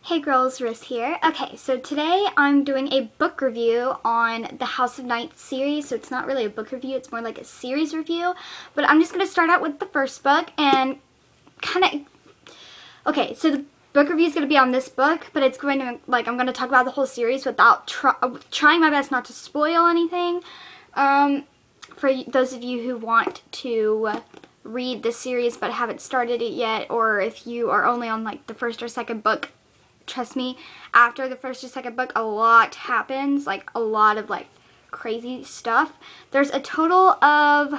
Hey girls, Riss here. Okay, so today I'm doing a book review on the House of Night series. So it's not really a book review, it's more like a series review. But I'm just going to start out with the first book and kind of... Okay, so the book review is going to be on this book, but it's going to, like, I'm going to talk about the whole series without trying my best not to spoil anything. For those of you who want to read the series but haven't started it yet, or if you are only on, like, the first or second book, trust me, after the first or second book, a lot happens, like a lot of like crazy stuff. There's a total of,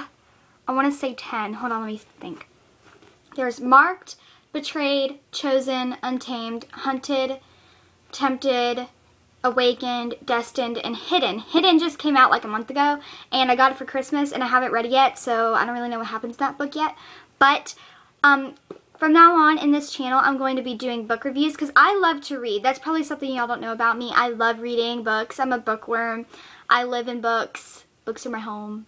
I want to say 10. Hold on, let me think. There's Marked, Betrayed, Chosen, Untamed, Hunted, Tempted, Awakened, Destined, and Hidden. Hidden just came out like a month ago, and I got it for Christmas, and I haven't read it yet, so I don't really know what happens to that book yet. But, from now on in this channel, I'm going to be doing book reviews because I love to read. That's probably something y'all don't know about me. I love reading books. I'm a bookworm. I live in books. Books are my home.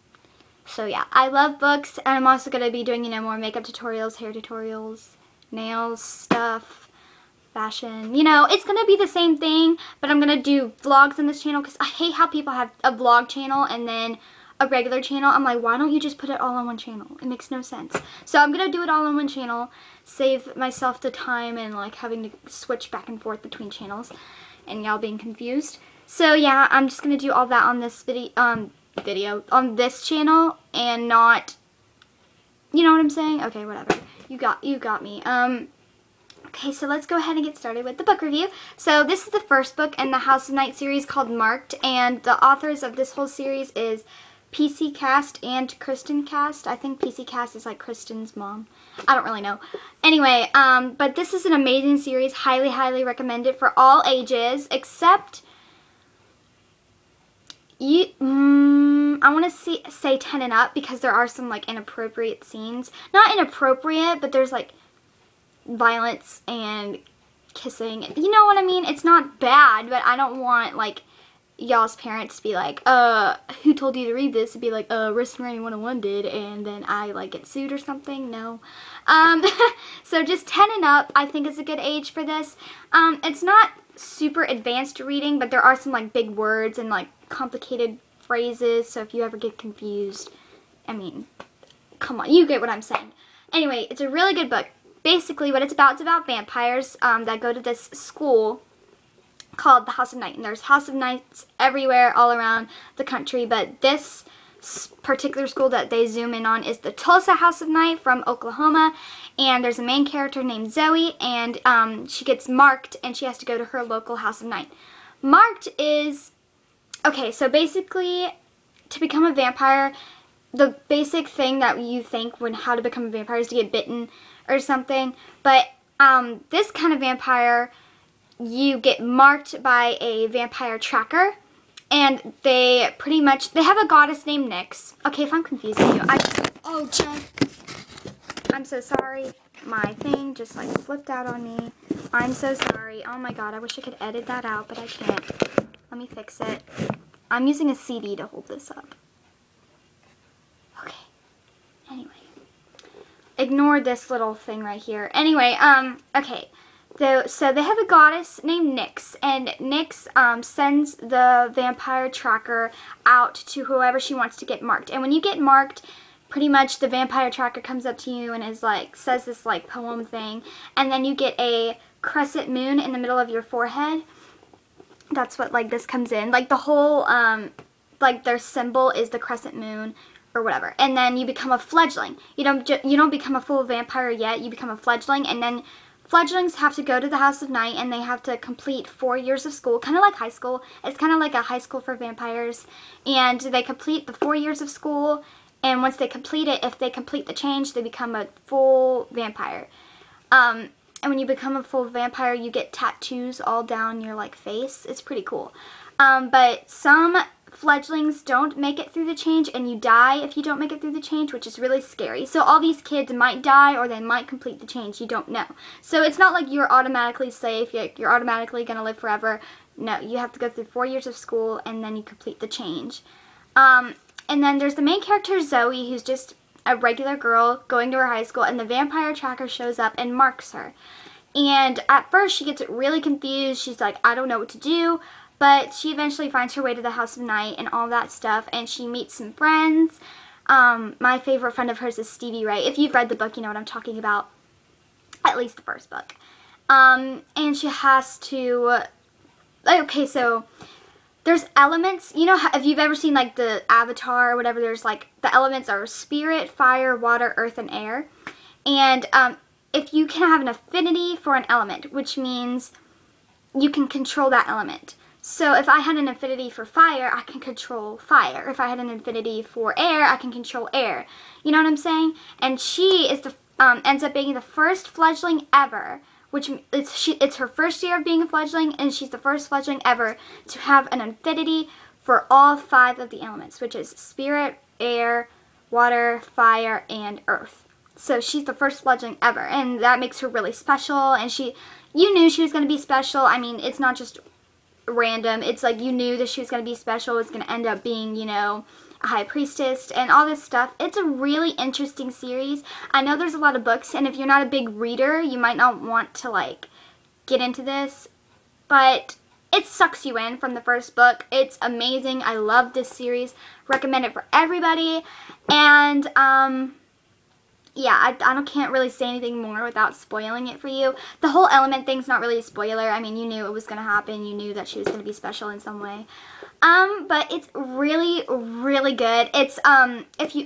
So yeah, I love books, and I'm also going to be doing, more makeup tutorials, hair tutorials, nails stuff, fashion. It's going to be the same thing, but I'm going to do vlogs on this channel because I hate how people have a vlog channel and then a regular channel. I'm like, why don't you just put it all on one channel? It makes no sense. So I'm gonna do it all on one channel, save myself the time and like having to switch back and forth between channels and y'all being confused. So yeah, I'm just gonna do all that on this video on this channel and not, you know what I'm saying? Okay, whatever. You got me. Okay, so let's go ahead and get started with the book review. So this is the first book in the House of Night series called Marked, and the authors of this whole series is PC Cast and Kristen Cast. I think PC Cast is like Kristen's mom. I don't really know. Anyway, but this is an amazing series. Highly, highly recommend it for all ages, except I want to say 10 and up because there are some like inappropriate scenes. Not inappropriate, but there's like violence and kissing. You know what I mean? It's not bad, but I don't want like y'all's parents to be like, who told you to read this? To be like, Risk and Rainy 101 did, and then I like get sued or something. No. So just 10 and up, I think is a good age for this. It's not super advanced reading, but there are some like big words and like complicated phrases, so if you ever get confused, I mean, come on, you get what I'm saying. Anyway, it's a really good book. Basically, what it's about vampires that go to this school called the House of Night, and there's House of Nights everywhere all around the country, but this particular school that they zoom in on is the Tulsa House of Night from Oklahoma, and there's a main character named Zoe, and she gets marked and she has to go to her local House of Night. Marked is, okay, so basically to become a vampire, the basic thing that you think when how to become a vampire is to get bitten or something, but this kind of vampire, you get marked by a vampire tracker, and they have a goddess named Nyx. Okay, if I'm confusing you, oh, John, I'm so sorry. My thing just like flipped out on me. I'm so sorry. Oh my god, I wish I could edit that out, but I can't. Let me fix it. I'm using a CD to hold this up. Okay. Anyway. Ignore this little thing right here. Anyway, okay. So they have a goddess named Nyx, and Nyx sends the vampire tracker out to whoever she wants to get marked. And when you get marked, pretty much the vampire tracker comes up to you and is like, says this like poem thing, and then you get a crescent moon in the middle of your forehead. That's what like this comes in. Like the whole, like their symbol is the crescent moon or whatever. And then you become a fledgling. You don't become a full vampire yet. You become a fledgling, and then fledglings have to go to the House of Night, and they have to complete 4 years of school, kind of like high school. It's kind of like a high school for vampires, and they complete the 4 years of school, and once they complete it, if they complete the change, they become a full vampire. And when you become a full vampire, you get tattoos all down your like face. It's pretty cool. But some fledglings don't make it through the change, and you die if you don't make it through the change, which is really scary. So all these kids might die, or they might complete the change. You don't know. So it's not like you're automatically safe, you're automatically going to live forever. No, you have to go through 4 years of school, and then you complete the change. And then there's the main character, Zoe, who's just a regular girl going to her high school, and the vampire tracker shows up and marks her. And at first she gets really confused. She's like, I don't know what to do. But she eventually finds her way to the House of Night and all that stuff. And she meets some friends. My favorite friend of hers is Stevie Ray. If you've read the book, you know what I'm talking about. At least the first book. And she has to... Okay, so there's elements. You know, if you've ever seen like the Avatar or whatever, there's like the elements are spirit, fire, water, earth, and air. And if you can have an affinity for an element, which means you can control that element. So if I had an affinity for fire, I can control fire. If I had an affinity for air, I can control air. You know what I'm saying? And she is the ends up being the first fledgling ever, which it's her first year of being a fledgling, and she's the first fledgling ever to have an affinity for all 5 of the elements, which is spirit, air, water, fire, and earth. So she's the first fledgling ever, and that makes her really special. And you knew she was going to be special. I mean, it's not just random. It's like you knew that she was going to be special. It's going to end up being, you know, a high priestess and all this stuff. It's a really interesting series. I know there's a lot of books, and if you're not a big reader, you might not want to like get into this, but it sucks you in from the first book. It's amazing. I love this series. Recommend it for everybody. And yeah, I can't really say anything more without spoiling it for you. The whole element thing's not really a spoiler. I mean, you knew it was going to happen. You knew that she was going to be special in some way. But it's really, really good. It's,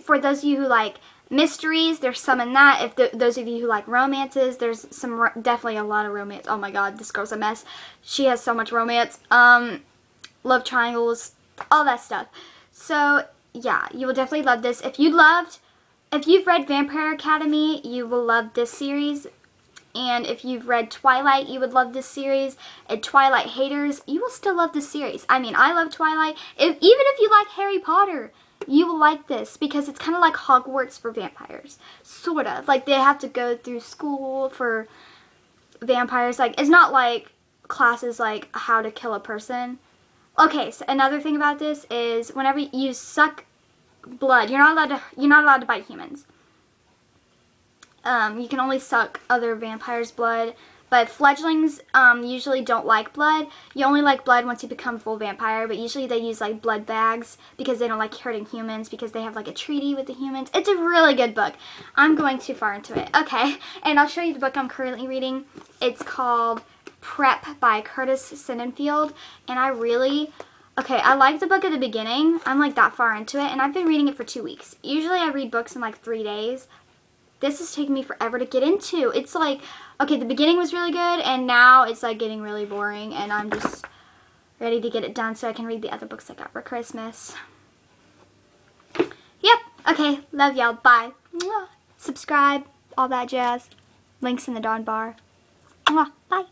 for those of you who like mysteries, there's some in that. If those of you who like romances, there's definitely a lot of romance. Oh my god, this girl's a mess. She has so much romance. Love triangles, all that stuff. So, yeah, you will definitely love this. If you've read Vampire Academy, you will love this series. And if you've read Twilight, you would love this series. And Twilight haters, you will still love this series. I mean, I love Twilight. Even if you like Harry Potter, you will like this because it's kind of like Hogwarts for vampires. Sort of. Like, they have to go through school for vampires. Like, it's not like classes like How to Kill a Person. Okay, so another thing about this is whenever you suck blood, you're not allowed to bite humans. You can only suck other vampires' blood, but fledglings usually don't like blood. You only like blood once you become full vampire, but usually they use like blood bags because they don't like hurting humans because they have like a treaty with the humans. It's a really good book. I'm going too far into it. Okay, and I'll show you the book I'm currently reading. It's called Prep by Curtis Sittenfeld, and I like the book at the beginning. I'm like that far into it, and I've been reading it for 2 weeks. Usually I read books in like 3 days. This is taking me forever to get into. It's like, okay, the beginning was really good, and now it's like getting really boring, and I'm just ready to get it done so I can read the other books I got for Christmas. Yep, okay, love y'all, bye. Mwah. Subscribe, all that jazz. Links in the down bar. Mwah. Bye.